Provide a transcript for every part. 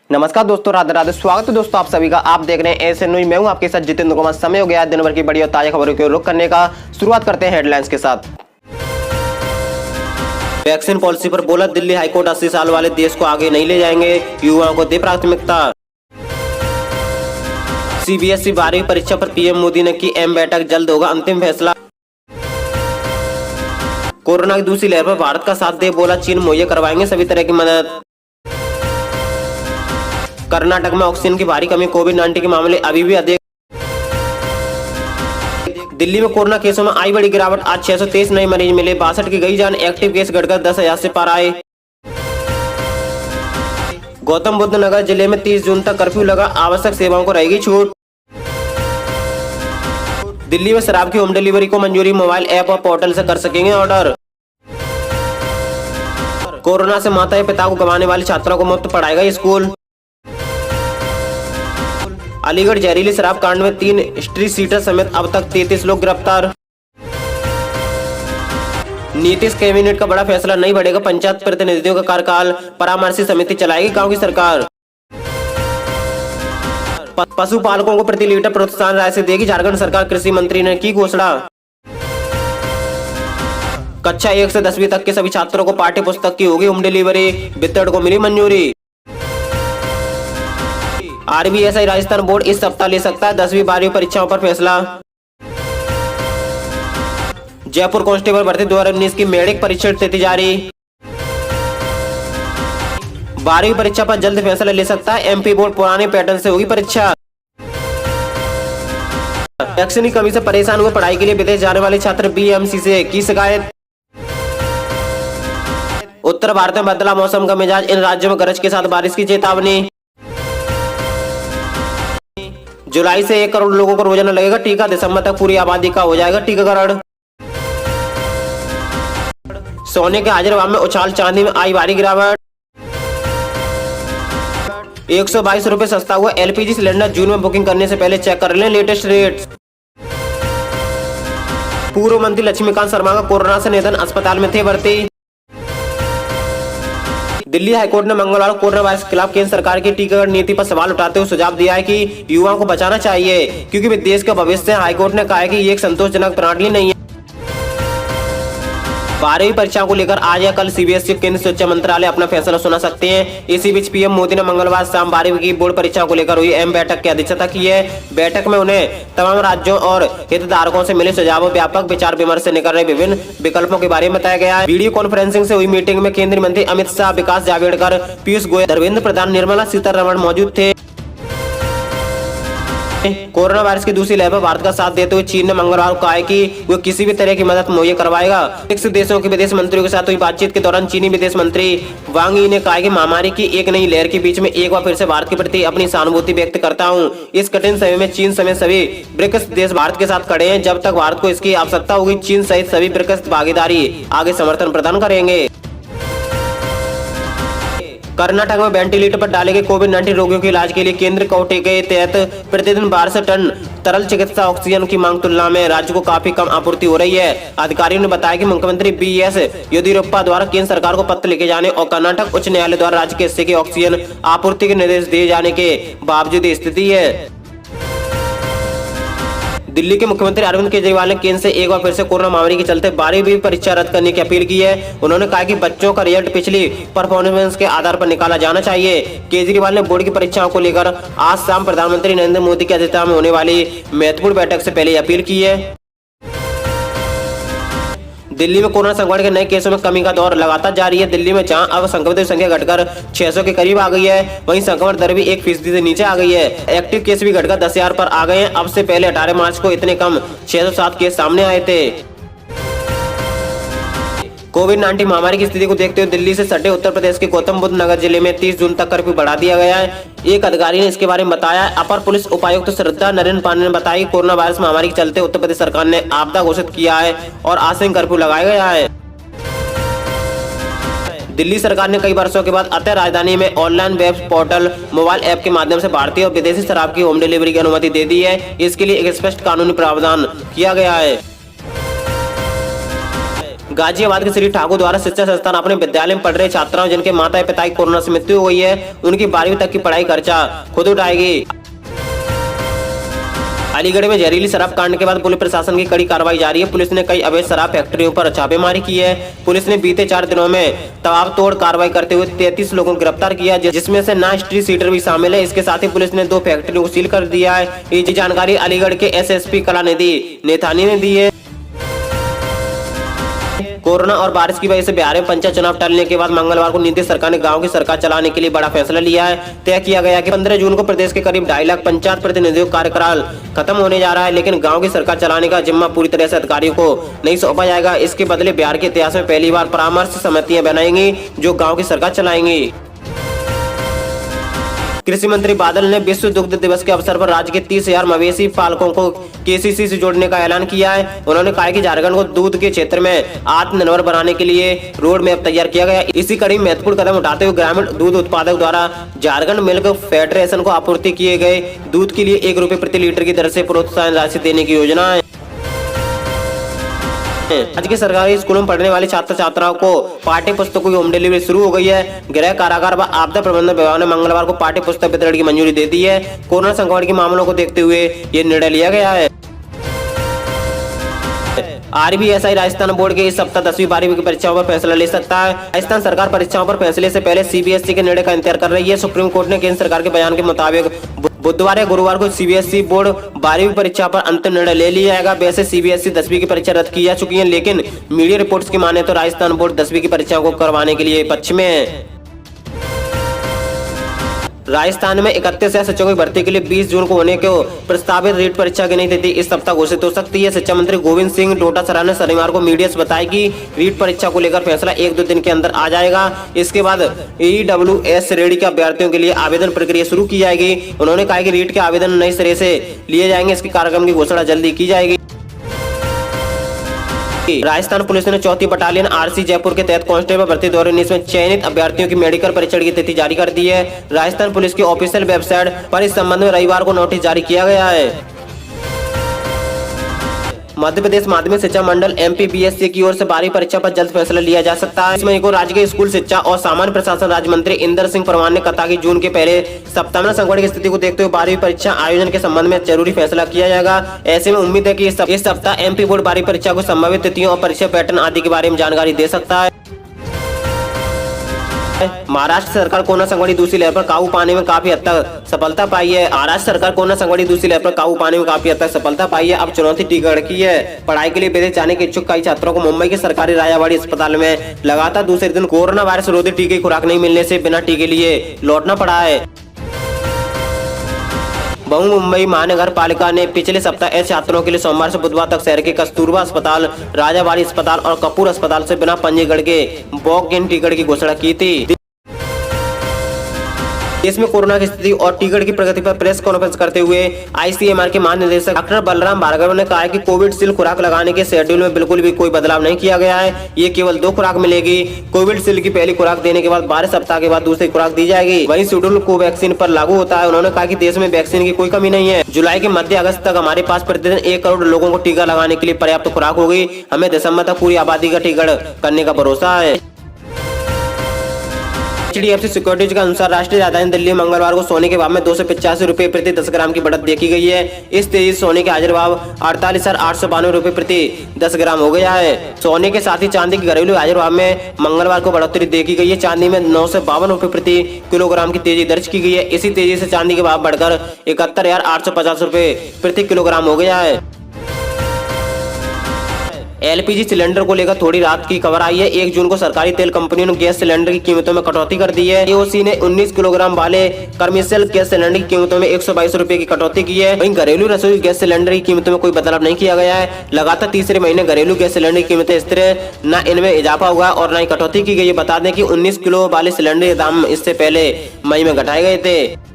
नमस्कार दोस्तों, राधे राधे। स्वागत है दोस्तों आप सभी का। आप देख रहे हैं एएसएन न्यूज। मैं हूं आपके साथ जितेंद्र कुमार। समय हो गया दिन भर की बड़ी और ताजा खबरों को रुख करने का। शुरुआत करते हैं हेडलाइंस के साथ। वैक्सीन पॉलिसी पर बोला दिल्ली हाईकोर्ट, 80 साल वाले देश को आगे नहीं ले जाएंगे, युवाओं को दे प्राथमिकता। सीबीएसई 12वीं परीक्षा पर पीएम मोदी ने की एम बैठक, जल्द होगा अंतिम फैसला। कोरोना की दूसरी लहर पर भारत का साथ दे, बोला चीन मुहैया करवाएंगे सभी तरह की मदद। कर्नाटक में ऑक्सीजन की भारी कमी, कोविड-19 के मामले अभी भी अधिक। दिल्ली में कोरोना केसों में आई बड़ी गिरावट, आज 623 नए मरीज मिले, 62 की गई जान, एक्टिव केस घटकर 10,000 से पार आए। गौतम बुद्ध नगर जिले में 30 जून तक कर्फ्यू लगा, आवश्यक सेवाओं को रहेगी छूट। दिल्ली में शराब की होम डिलीवरी को मंजूरी, मोबाइल ऐप और पोर्टल से कर सकेंगे ऑर्डर। कोरोना से माता या पिता को गंवाने वाले छात्रों को मुफ्त पढ़ाएगा स्कूल। अलीगढ़ जहरीली शराब कांड में 3 स्ट्रीट सीटर समेत अब तक 33 लोग गिरफ्तार। नीतीश कैबिनेट का बड़ा फैसला, नहीं बढ़ेगा पंचायत प्रतिनिधियों का कार्यकाल, परामर्शी समिति चलाएगी गांव की सरकार। पशुपालकों को प्रति लीटर प्रोत्साहन राशि देगी झारखंड सरकार, कृषि मंत्री ने की घोषणा। कक्षा 1 से 10वीं तक के सभी छात्रों को पाठ्य पुस्तक की होगी होम डिलीवरी, वितरण को मिली मंजूरी। आरबीएसआई राजस्थान बोर्ड इस सप्ताह ले सकता है 10वीं 12वीं परीक्षाओं पर फैसला। जयपुर कांस्टेबल भर्ती 2019 की मेडिक परीक्षा तिथि जारी। 12वीं परीक्षा पर जल्द फैसला ले सकता है एमपी बोर्ड, पुराने पैटर्न से होगी परीक्षा। वैक्सीन की कमी से परेशान हुए पढ़ाई के लिए विदेश जाने वाले छात्र, बीएमसी से की शिकायत। उत्तर भारत में बदला मौसम का मिजाज, इन राज्यों में गरज के साथ बारिश की चेतावनी। जुलाई से 1 करोड़ लोगों को रोजाना लगेगा टीका, दिसंबर तक पूरी आबादी का हो जाएगा टीकाकरण। सोने के हाजिर भाव में उछाल, चांदी में आई भारी गिरावट। 122 रुपए सस्ता हुआ एलपीजी सिलेंडर, जून में बुकिंग करने से पहले चेक कर लें लेटेस्ट रेट्स। पूर्व मंत्री लक्ष्मीकांत शर्मा का कोरोना से निधन, अस्पताल में थे भर्ती। दिल्ली हाईकोर्ट ने मंगलवार को कोरोना वायरस के खिलाफ केंद्र सरकार की टीकाकरण नीति पर सवाल उठाते हुए सुझाव दिया है कि युवाओं को बचाना चाहिए, क्योंकि वे देश का भविष्य है। हाईकोर्ट ने कहा है कि ये एक संतोषजनक प्रणाली नहीं है। 12वीं परीक्षाओं को लेकर आज या कल सीबीएसई केंद्रीय शिक्षा मंत्रालय अपना फैसला सुना सकते हैं। इसी बीच पीएम मोदी ने मंगलवार शाम 12वीं की बोर्ड परीक्षाओं को लेकर हुई अहम बैठक की अध्यक्षता की है। बैठक में उन्हें तमाम राज्यों और हितधारकों से मिले सुझावों, व्यापक विचार विमर्श से निकल रहे विभिन्न विकल्पों के बारे में बताया गया है। वीडियो कॉन्फ्रेंसिंग से हुई मीटिंग में केंद्रीय मंत्री अमित शाह, विकास जावड़ेकर, पीयूष गोयल, धर्मेंद्र प्रधान, निर्मला सीतारमण मौजूद थे। कोरोना वायरस की दूसरी लहर पर भारत का साथ देते हुए चीन ने मंगलवार को कहा है कि वह किसी भी तरह की मदद मुहैया करवाएगा। विकसित देशों के विदेश मंत्रियों के साथ हुई बातचीत के दौरान चीनी विदेश मंत्री वांग यी ने कहा कि महामारी की एक नई लहर के बीच में एक बार फिर से भारत के प्रति अपनी सहानुभूति व्यक्त करता हूं। इस कठिन समय में चीन समेत सभी ब्रिक्स देश भारत के साथ खड़े हैं। जब तक भारत को इसकी आवश्यकता होगी, चीन सहित सभी ब्रिक्स भागीदारी आगे समर्थन प्रदान करेंगे। कर्नाटक में वेंटिलेटर पर डाले गए कोविड-19 रोगियों के इलाज के लिए केंद्र कोटे के तहत प्रतिदिन 1200 टन तरल चिकित्सा ऑक्सीजन की मांग तुलना में राज्य को काफी कम आपूर्ति हो रही है। अधिकारियों ने बताया कि मुख्यमंत्री बीएस येदियुरप्पा द्वारा केंद्र सरकार को पत्र लिखे जाने और कर्नाटक उच्च न्यायालय द्वारा राज्य के हिस्से की ऑक्सीजन आपूर्ति के निर्देश दिए जाने के बावजूद स्थिति है। दिल्ली के मुख्यमंत्री अरविंद केजरीवाल ने केंद्र से एक बार फिर से कोरोना महामारी के चलते 12वीं परीक्षा रद्द करने की अपील की है। उन्होंने कहा कि बच्चों का रिजल्ट पिछली परफॉर्मेंस के आधार पर निकाला जाना चाहिए। केजरीवाल ने बोर्ड की परीक्षाओं को लेकर आज शाम प्रधानमंत्री नरेंद्र मोदी की अध्यक्षता में होने वाली महत्वपूर्ण बैठक से पहले अपील की है। दिल्ली में कोरोना संक्रमण के नए केसों में कमी का दौर लगातार जारी है। दिल्ली में जहां अब संक्रमितों की संख्या घटकर 600 के करीब आ गई है, वहीं संक्रमण दर भी 1% से नीचे आ गई है। एक्टिव केस भी घटकर 10,000 पर आ गए हैं। अब से पहले 18 मार्च को इतने कम 607 केस सामने आए थे। कोविड-19 महामारी की स्थिति को देखते हुए दिल्ली से सटे उत्तर प्रदेश के गौतम बुद्ध नगर जिले में 30 जून तक कर्फ्यू बढ़ा दिया गया है। एक अधिकारी ने इसके बारे में बताया। अपर पुलिस उपायुक्त श्रद्धा नरेंद्र पांडे ने बताया कि कोरोना वायरस महामारी के चलते उत्तर प्रदेश सरकार ने आपदा घोषित किया है और आज से कर्फ्यू लगाया गया है। दिल्ली सरकार ने कई वर्षों के बाद अतः राजधानी में online web portal, mobile app के माध्यम से भारतीय और विदेशी शराब की होम डिलीवरी की अनुमति दे दी है। इसके लिए एक स्पष्ट कानूनी प्रावधान किया गया है। गाजियाबाद के श्री ठाकुर द्वारा शिक्षा संस्थान अपने विद्यालय में पढ़ रहे छात्राओं जिनके माता पिता की कोरोना से मृत्यु हो गई है, उनकी 12वीं तक की पढ़ाई खर्चा खुद उठाएगी। अलीगढ़ में जहरीली शराब कांड के बाद पुलिस प्रशासन की कड़ी कार्रवाई जारी है। पुलिस ने कई अवैध शराब फैक्ट्रियों पर छापेमारी की है। पुलिस ने बीते 4 दिनों में ताबड़तोड़ कार्रवाई करते हुए 33 लोगों को गिरफ्तार किया, जिसमें से 9 स्ट्रीट सीटर भी शामिल है। इसके साथ ही पुलिस ने 2 फैक्ट्रियों को सील कर दिया है। ये जानकारी अलीगढ़ के एसएसपी कलानिधि नेथानी ने दी है। कोरोना और बारिश की वजह से बिहार में पंचायत चुनाव टलने के बाद मंगलवार को नीतीश सरकार ने गांव की सरकार चलाने के लिए बड़ा फैसला लिया है। तय किया गया कि 15 जून को प्रदेश के करीब 2.5 लाख पंचायत प्रतिनिधियों का कार्यकाल खत्म होने जा रहा है, लेकिन गांव की सरकार चलाने का जिम्मा पूरी तरह से अधिकारियों को नहीं सौंपा जाएगा। इसके बदले बिहार के इतिहास में पहली बार परामर्श समितियां बनाएंगी जो गाँव की सरकार चलाएंगी। कृषि मंत्री बादल ने विश्व दुग्ध दिवस के अवसर पर राज्य के 30,000 मवेशी पालकों को केसीसी से जोड़ने का ऐलान किया है। उन्होंने कहा कि झारखंड को दूध के क्षेत्र में आत्मनिर्भर बनाने के लिए रोड मैप तैयार किया गया। इसी कड़ी में महत्वपूर्ण कदम उठाते हुए ग्रामीण दूध उत्पादक द्वारा झारखंड मिल्क फेडरेशन को आपूर्ति किए गए दूध के लिए 1 रुपए प्रति लीटर की दर से प्रोत्साहन राशि देने की योजना है। आज के सरकारी स्कूलों में पढ़ने वाले छात्र छात्राओं को पाठ्य पुस्तकों की होम डिलीवरी शुरू हो गई है। गृह कारागार व आपदा प्रबंधन विभाग ने मंगलवार को पाठ्य पुस्तक वितरण की मंजूरी दे दी है। कोरोना संक्रमण के मामलों को देखते हुए ये निर्णय लिया गया है। RBSI राजस्थान बोर्ड के इस सप्ताह 10वीं 12वीं की परीक्षाओं पर फैसला ले सकता है। राजस्थान सरकार परीक्षाओं पर फैसले से पहले CBSE के निर्णय का इंतजार कर रही है। सुप्रीम कोर्ट ने केंद्र सरकार के बयान के मुताबिक बुधवार या गुरुवार को CBSE बोर्ड 12वीं परीक्षा पर अंतिम निर्णय ले लिया जाएगा। वैसे CBSE 10वीं की परीक्षा रद्द की जा चुकी है, लेकिन मीडिया रिपोर्ट्स की माने तो राजस्थान बोर्ड 10वीं की परीक्षाओं को करवाने के लिए पक्ष में है। राजस्थान में 31,000 शिक्षकों की भर्ती के लिए 20 जून को होने को प्रस्तावित रीट परीक्षा की नई तिथि इस सप्ताह घोषित हो सकती है। शिक्षा मंत्री गोविंद सिंह डोटासरा ने शनिवार को मीडिया से बताया कि रीट परीक्षा को लेकर फैसला 1-2 दिन के अंदर आ जाएगा। इसके बाद EWS श्रेणी के अभ्यर्थियों के लिए आवेदन प्रक्रिया शुरू की जाएगी। उन्होंने कहा कि रीट के आवेदन नए सिरे से लिए जाएंगे। इसके कार्यक्रम की घोषणा जल्दी की जाएगी। राजस्थान पुलिस ने 4वीं बटालियन RC जयपुर के तहत कांस्टेबल भर्ती 2019 में चयनित अभ्यर्थियों की मेडिकल परीक्षण की तिथि जारी कर दी है। राजस्थान पुलिस की ऑफिशियल वेबसाइट पर इस संबंध में रविवार को नोटिस जारी किया गया है। मध्य प्रदेश माध्यमिक शिक्षा मंडल MPBSC की ओर से 12वीं परीक्षा पर जल्द फैसला लिया जा सकता है। इस महीने को राज्य के स्कूल शिक्षा और सामान्य प्रशासन राज्य मंत्री इंदर सिंह परमार ने कहा कि जून के पहले सप्ताह में संकट की स्थिति को देखते हुए 12वीं परीक्षा आयोजन के संबंध में जरूरी फैसला किया जाएगा। ऐसे में उम्मीद है कि इस सप्ताह MP बोर्ड 12वीं परीक्षा को संभावित तिथियों और परीक्षा पैटर्न आदि के बारे में जानकारी दे सकता है। महाराष्ट्र सरकार कोरोना संकट की दूसरी लहर पर काबू पाने में काफी हद तक सफलता पाई है। महाराष्ट्र सरकार कोरोना संकट की दूसरी लहर पर काबू पाने में काफी हद तक सफलता पाई है। अब चुनौती टीकाकरण की है। पढ़ाई के लिए विदेश जाने के इच्छुक कई छात्रों को मुंबई के सरकारी राजावाड़ी अस्पताल में लगातार दूसरे दिन कोरोना वायरस रोधी टीके की खुराक नहीं मिलने से बिना टीके लिए लौटना पड़ा है। मुंबई महानगर पालिका ने पिछले सप्ताह ऐसे छात्रों के लिए सोमवार से बुधवार तक शहर के कस्तूरबा अस्पताल, राजावाड़ी अस्पताल और कपूर अस्पताल से बिना पंजीकरण के वॉक इन टीकाकरण की घोषणा की थी। देश में कोरोना की स्थिति और टीकाकरण की प्रगति पर प्रेस कॉन्फ्रेंस करते हुए ICMR के महानिदेशक डॉक्टर बलराम भार्गव ने कहा कि कोविडशील्ड खुराक लगाने के शेड्यूल में बिल्कुल भी कोई बदलाव नहीं किया गया है। ये केवल 2 खुराक मिलेगी। कोविडशील्ड की पहली खुराक देने के बाद 12 सप्ताह के बाद दूसरी खुराक दी जाएगी। वहीं शेड्यूल कोवैक्सीन पर लागू होता है। उन्होंने कहा कि देश में वैक्सीन की कोई कमी नहीं है। जुलाई के मध्य अगस्त तक हमारे पास प्रतिदिन 1 करोड़ लोगों को टीका लगाने के लिए पर्याप्त खुराक होगी। हमें दिसंबर तक पूरी आबादी का टीकाकरण करने का भरोसा है। HDFC सिक्योरिटीज के अनुसार राष्ट्रीय राजधानी दिल्ली में मंगलवार को सोने के भाव में 285 रुपए प्रति 10 ग्राम की बढ़त देखी गई है। इस तेजी सोने के हाजिर भाव 48,892 रुपए प्रति 10 ग्राम हो गया है। सोने के साथ ही चांदी के घरेलू हाजिर भाव में मंगलवार को बढ़ोतरी देखी गई है। चांदी में 952 रुपए प्रति किलोग्राम की तेजी दर्ज की गई है। इसी तेजी से चांदी के भाव बढ़कर 71,850 रुपए प्रति किलोग्राम हो गया है। LPG सिलेंडर को लेकर थोड़ी राहत की खबर आई है। 1 जून को सरकारी तेल कंपनियों ने गैस सिलेंडर की कीमतों में कटौती कर दी है। AOC ने 19 किलोग्राम वाले कमर्शियल गैस सिलेंडर की कीमतों में 122 रुपए की कटौती की है। वहीं घरेलू रसोई गैस सिलेंडर की कीमतों में कोई बदलाव नहीं किया गया है। लगातार तीसरे महीने घरेलू गैस सिलेंडर की कीमतें स्थिर है, न इनमें इजाफा हुआ और न ही कटौती की गई है। बता दें कि 19 किलो वाले सिलेंडर के दाम इससे पहले मई में घटाए गए थे।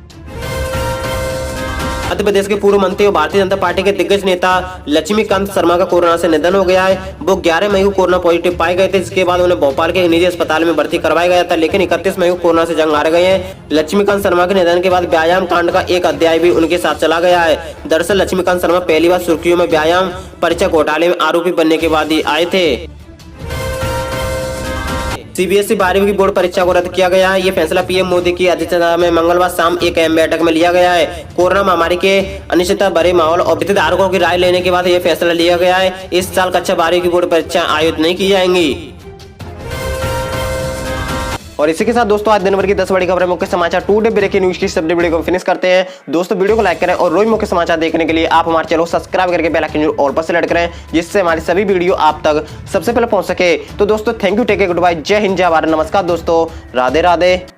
मध्य प्रदेश के पूर्व मंत्री और भारतीय जनता पार्टी के दिग्गज नेता लक्ष्मीकांत शर्मा का कोरोना से निधन हो गया है। वो 11 मई को कोरोना पॉजिटिव पाए गए थे, जिसके बाद उन्हें भोपाल के निजी अस्पताल में भर्ती करवाया गया था, लेकिन 31 मई को कोरोना से जंग हार गए हैं। लक्ष्मीकांत शर्मा के निधन के बाद व्यायाम कांड का एक अध्याय भी उनके साथ चला गया है। दरअसल लक्ष्मीकांत शर्मा पहली बार सुर्खियों में व्यायाम परीक्षा घोटाले में आरोपी बनने के बाद ही आए थे। सीबीएसई 12वीं की बोर्ड परीक्षा को रद्द किया गया है। ये फैसला पीएम मोदी की अध्यक्षता में मंगलवार शाम एक अहम बैठक में लिया गया है। कोरोना महामारी के अनिश्चितता भरे माहौल और हितधारकों की राय लेने के बाद यह फैसला लिया गया है। इस साल कक्षा 12वीं की बोर्ड परीक्षा आयोजित नहीं की जाएंगी। और इसी के साथ दोस्तों आज दिन भर की 10 बड़ी खबरें, मुख्य समाचार, टुडे ब्रेकिंग न्यूज की सब वीडियो को फिनिश करते हैं। दोस्तों वीडियो को लाइक करें और रोज मुख्य समाचार देखने के लिए आप हमारे चैनल को सब्सक्राइब करके बेल आइकन और पर सेलेक्ट करें, जिससे हमारी सभी वीडियो आप तक सबसे पहले पहुंच सके। तो दोस्तों thank you, take care, good bye, जय हिंद, जय भारत, नमस्कार दोस्तों, राधे राधे।